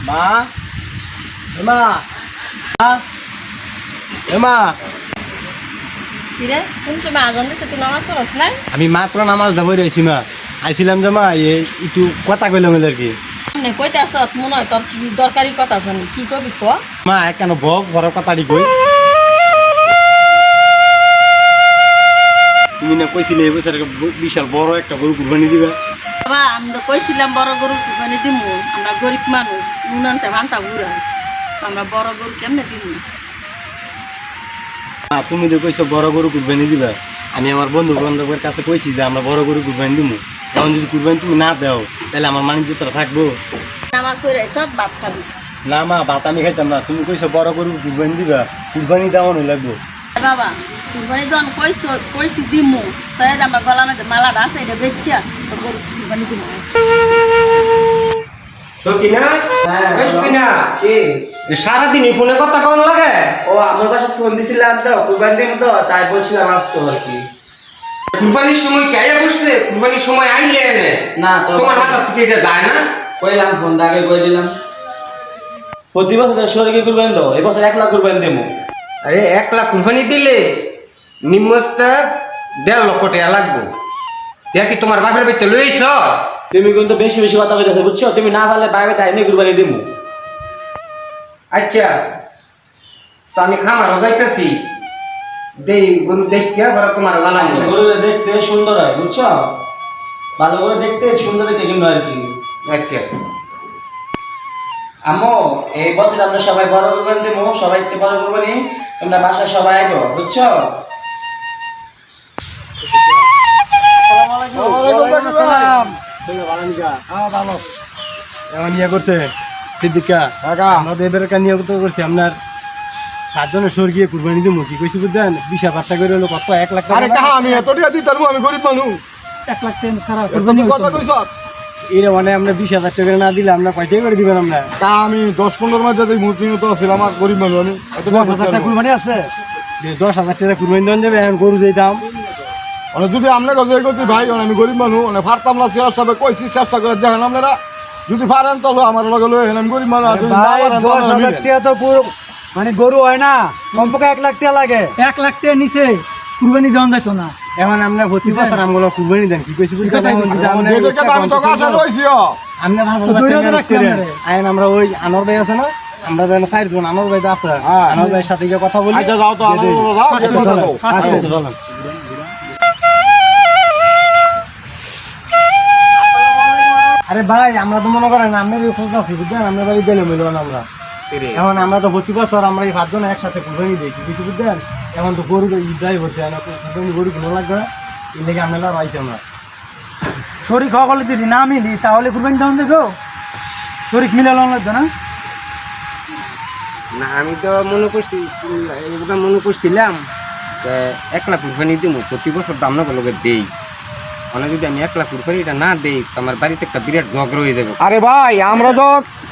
মা এমা এমা কিরে কোন সময় আজান দিছে তুই নামাজ পড়ছ নাই? আমি মাত্র নামাজ দাবই রয়েছি মা আইছিলাম যে মা একটু কথা কইলাম আর কি মানে কইতে আসত মনে হয় তোর কি দরকারি কথা জানি কি কবি ক মা কেন বক বড় কথাটি কই তুমি না কইছিলে এই বছর বিশাল বড় একটা গরু কুরবানি দিবা বাবা আমি তো কইছিলাম বড় গরু কুরবানি দিমু আমরা গরিব মানুষ নুন আনতে ভান্তা বুড়া আমরা বড় গরু কেমনে দিমু? তুমি তো কইছো বড় গরু কুরবানি দিবা আমি আমার বন্ধু বান্ধবের কাছে কইছি যে আমরা বড় গরু কুরবানি দিমু এখন যদি কুরবানি তুমি না দাও তাহলে আমার বাণিজ্যটা থাকবো নামাজ পড়ে আইছত ভাত খাবি না মা ভাত আমি খাইতাম না তুমি কইছো বড় গরু কুরবানি দিবা কুরবানি দেওয়ানো লাগবো বাবা কুরবানি যখন কইছি দিমু তাই আমার গলার মধ্যে মালাটা আছে এটা বেচ্ছা তো গরু কুরবানি দিমু সকিনা ওই সকিনা কি সারাদিন এই ফোনে কথা কোন লাগে ও আমার বাসা ফোন দিছিলাম তো কুরবানি দিন তো তাই বলছিলাম আসতো আর কি কুরবানির সময় কাইয়া বসছে কুরবানির সময় আইলে এনে না তো তোমার মাথা থেকে এটা যায় না কইলাম ফোন দাগে কই দিলাম প্রতি বছর শরীরে কুরবানি দাও এই বছর 1 লাখ কুরবানি দেবো আরে 1 লাখ কুরবানি দিলে নিম্নস্তা 1.5 লক্ষ টাকা লাগবো ইয়া কি তোমার বাপের বাড়িতে লইছ তুমি কিন্তু বেশি বেশি কথা কইতাছো বুঝছো তুমি না পারলে বাইরে তাই নে কুরবানি দেবো আচ্ছা তো আমি খামার যাইতেছি দেই গরু দেখতে আবার তোমার জানা আছে গরু দেখতে সুন্দর হয় বুঝছো ভালো করে দেখতে সুন্দর দেখে কিনবে আর কি আচ্ছা আম্মু এই বছর আমরা সবাই বড় কুরবানি দেবো সবাই একটু বড় কুরবানি তোমরা বাসায় সবাই আইবো বুঝছো আপনার 7 জনের স্বর্গীয় কুরবানি দিব কি কইছি বুঝছেন 20,000 টাকা করে হলো কত 1 লাখ টাকা আমি এত টাকা দিতাম আমি গরিব মানুষ 1 লাখ টাকা ছাড়া কুরবানি কথা কইছ এরে মানে আমরা 20,000 টাকা না দিলে আমরা কয় টাকা করে দিবেন আমরা তা আমি 10-15 মাস যাতে মুসলিম তো ছিল আমার গরিব মানুষ আমি এত টাকা কুরবানি আছে 10,000 টাকা কুরবানি দেন যাবে এখন গরু যেই দাম অনেক যদি আপনার কাছে করছি ভাই আমি গরিব মানুষ অনেক ফারতাম না চেষ্টা কইছি চেষ্টা করে দেখেন আপনারা যদি পারেন তাহলে আমার লগে লই আমি গরিব মানুষ আর যদি না পারেন তাহলে 10,000 টাকা তো মানে গরু হয় না কমপক্ষে 1 লাখ টাকা লাগে 1 লাখ টাকা নিচে কুরবানি দেওয়া যাইতো না এখন আমরা প্রতি বছর আমগুলো কুরবানি দেন কি কইছি বুঝছেন আমি তো কাছে রইছি আমরা 5,000 টাকা আইন আমরা ওই আনোর ভাই আছে না আমরা যেন 4 জন আনোর ভাই আছে আনোর ভাইয়ের সাথে গিয়ে কথা বলি আচ্ছা যাও তো আনো যাও কথা দাও আচ্ছা চলেন আরে ভাই আমরা তো মনে করেন আপনার খোঁজ আছি বুঝছেন আপনার বাড়ি গেলে মিলব না আমরা এখন আমরা তো প্রতি বছর আমরা এই 5 জন একসাথে কুরবানি দিই কিছু বুঝছেন এখন তো গরু ঈদাই হচ্ছে কুরবানি গরু কিনো লাগবে এই লেগে আমরা রাইছি আমরা শরীর খাওয়া করলে যদি না মিলি তাহলে কুরবানি দেওয়া যাবে শরীর মিলানো লাগবে না না আমি তো মনে করছিলাম 1 লাখ কুরবানি দিব প্রতি বছর দাম না লোকের দেই অনেক যদি আমি 1 লাখ কুরবানিটা না দেই আমার বাড়িতে একটা বিরাট ঝগড়া হয়ে যাবে আরে ভাই আমরা তো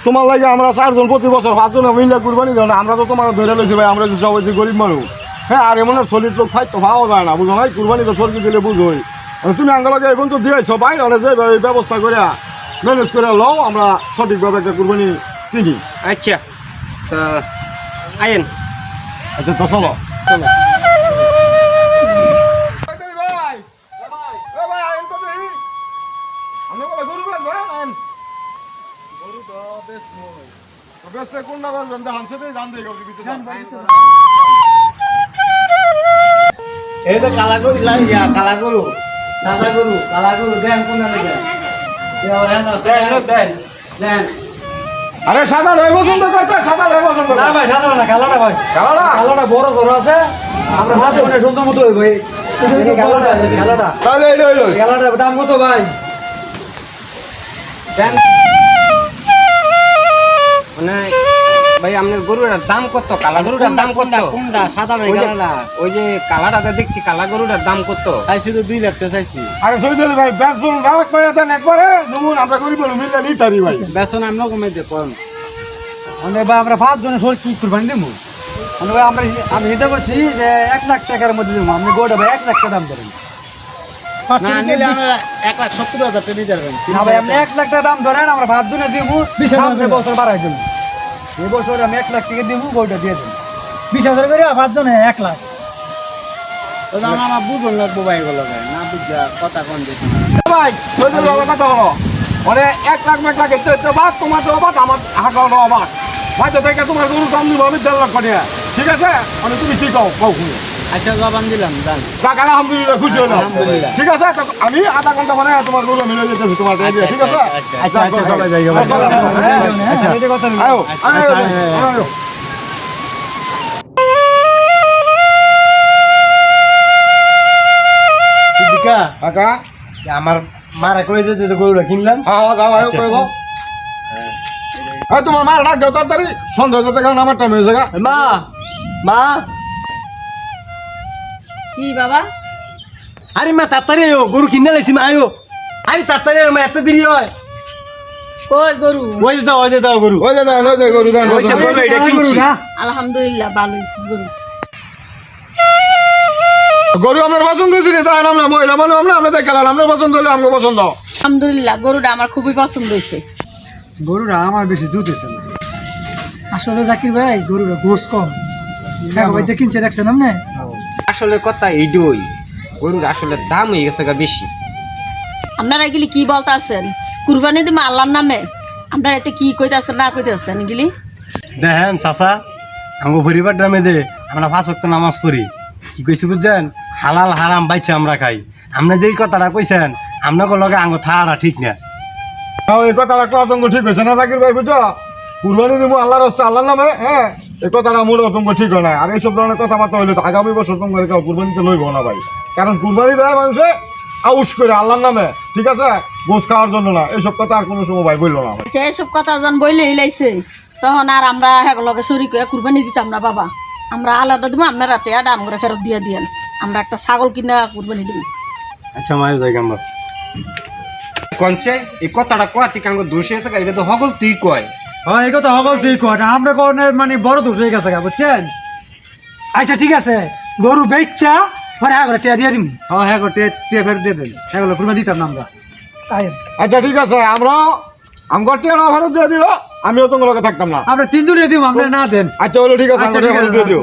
তোমার লাগে আমরা 4 জন প্রতি বছর 5 জন মিলে কুরবানি দেব না আমরা তো তোমার ধরে লইছি ভাই আমরা যে সবাই গরিব মানুষ হ্যাঁ আর এমন সলিড লোক ফাইট তো পাওয়া যায় না বুঝো নাই কুরবানি তো সরকি দিলে বুঝোই তুমি আঙ্গলকে এখন তো দিয়েছো ভাই অনেক যেভাবে ব্যবস্থা করে ম্যানেজ করে লও আমরা সঠিকভাবে একটা কুরবানি কিনি আচ্ছা তা আইন আচ্ছা তো চলো চলো এই তো কালা গরু কালা গরু সাদা গরু কালা গরু দেন কোন দেন আরে সাদা রয়ে পছন্দ করতে সাদা রয়ে পছন্দ না ভাই সাদা না কালাটা ভাই কালাটা বড় বড় আছে আমরা ভাত মানে সুন্দর মতো হইব এই কালাটা তাহলে এই লইলো কালাটার দাম কত ভাই মানে ভাই আপনার গরুটার দাম কত কালা গরুটার দাম কত কোনটা সাদা না কালাটা ওই যে কালাটাতে দেখছি কালা গরুটার দাম কত চাইছি তো 2 লাখ টাকা চাইছি আরে সইদল ভাই বেতন রাখ করে দেন একবারে নমুন আমরা গরিব মানুষ মিলে নিই তারি ভাই বেতন আমরা কমাই দে কম মানে ভাই আমরা 5 জনের শরীর কি কুরবানি দেবো মানে ভাই আমি এটা করছি যে 1 লাখ টাকার মধ্যে দেবো আপনি গোটা ভাই 1 লাখ টাকা দাম ধরেন না নিলে আমরা 1,70,000 টাকা নিতে পারবেন না ভাই আপনি 1 লাখ টাকা দাম ধরেন আমরা 5 জনে দেবো 20,000 বছর বাড়াই দেবো এবছর আমি 1 লাখ টাকা দিব গরুটা দিয়ে দেন 20,000 করে 5 জনে 1 লাখ আমার বুঝন লাগবো ভাই এগুলো না বুঝা কথা কোন যেত ভাই শহীদুল বাবার কথা হলো মানে 1 লাখ 1 লাখ এতে বাদ তোমার তো বাদ আমার হাঁকাও বাদ হয়তো থেকে তোমার গরু দাম দিব আমি 1.5 লাখ করে ঠিক আছে মানে তুমি কি কও শুনো আচ্ছা জবান দিলাম জান টাকা আলহামদুলিল্লাহ খুশি হলাম আলহামদুলিল্লাহ। ঠিক আছে তো আমি আধা ঘন্টা মানে তোমার গরু মিলে যেতেছি তোমার টাকা দিয়ে, ঠিক আছে আচ্ছা চলে যাই আচ্ছা এটা কথা আয়ো আয়ো আয়ো সিদ্দিকা কাকা আমার মারা কই যে গরুটা কিনলাম হ্যাঁ যাও আয়ো করে দাও এই তোমার মার ডাক দাও তাড়াতাড়ি সন্ধ্যা যাচ্ছে কারণ আমার টাইম হয়েছে গা মা মা কি বাবা আরে মা তাড়াতাড়ি আয়ো গরু কিনে লাইছি মা আয়ো আরে তাড়াতাড়ি আয়ো মা এত দেরি হয় কই গরু ওই যে দাও গরু ওই যে দেন ওই যে গরু দেন ওইটা গরু এটা কিনছি আলহামদুলিল্লাহ ভালোই গরু গরু আপনার পছন্দ হয়েছে রে তাই আমরা মহিলা মানুষ আমরা দেখে আপনার পছন্দ হলে আমাকে পছন্দ আলহামদুলিল্লাহ গরুটা আমার খুবই পছন্দ হয়েছে গরুরা আমার বেশি জুতেছে না আসলে জাকির ভাই গরুরা গোস কম হ্যাঁ ভাই কিনছে দেখছেন আপনি আসলে কথা এইটাই গরুর আসলে দাম হয়ে গেছে গা বেশি আপনারা এগুলি কি বলতেছেন কুরবানি দিব আল্লাহর নামে আপনারা এতে কি কইতাছেন না কইতাছেন এগুলি দেখেন চাচা আঙ্গো পরিবার গ্রামে দে আমরা 5 ওয়াক্ত নামাজ পড়ি কি কইছি বুঝছেন হালাল হারাম বাইছে আমরা খাই আপনি যেই কথাটা কইছেন আপনাকে লগে আঙ্গো থাড়া ঠিক না এই কথাটা কতঙ্গ ঠিক হয়েছে না জাকির ভাই বুঝছো কুরবানি দিব আল্লাহর রাস্তা আল্লাহর নামে হ্যাঁ এই কথাটা মোর অতঙ্গ ঠিক হয় না আর এইসব ধরনের কথাবার্তা হইলে তো আগামী বছর তোমার কেউ কুরবানিতে লইব না ভাই কারণ কুরবানি দেয় মানুষে আউস করে আল্লাহর নামে ঠিক আছে গোস খাওয়ার জন্য না এইসব কথা আর কোনো সময় ভাই বললো না ভাই আচ্ছা এসব কথা যখন বইলে হিলাইছে তখন আর আমরা লগে শরীর করে কুরবানি দিতাম না বাবা আমরা আলাদা দিব আপনারা টেয়াটা আমরা ফেরত দিয়ে দিয়েন আমরা একটা ছাগল কিনা কুরবানি দিব আচ্ছা মায়ের জায়গা আমরা কনছে এই কথাটা কয়া তুই কাঙ্গ দোষে আছে এটা তো হগল তুই কয় হ্যাঁ এই কথা হগল তুই কর আমরা কোন মানে বড় দোষ হয়ে গেছে বুঝছেন আচ্ছা ঠিক আছে গরু বেচছা পরে হ্যাঁ করে টিয়া দিয়ে দিন হ্যাঁ হ্যাঁ করে টিয়া ফেরত দিয়ে দেন সেগুলো কুরবানি দিতাম না আমরা তাই আচ্ছা ঠিক আছে আমরা আমার টিয়া না ভারত দিয়ে দিও আমিও তোমার লগে থাকতাম না আমরা 3 জনে দিব আমরা না দেন আচ্ছা হলো ঠিক আছে আচ্ছা, আমরা ঠিক আছে, দিয়ে দিও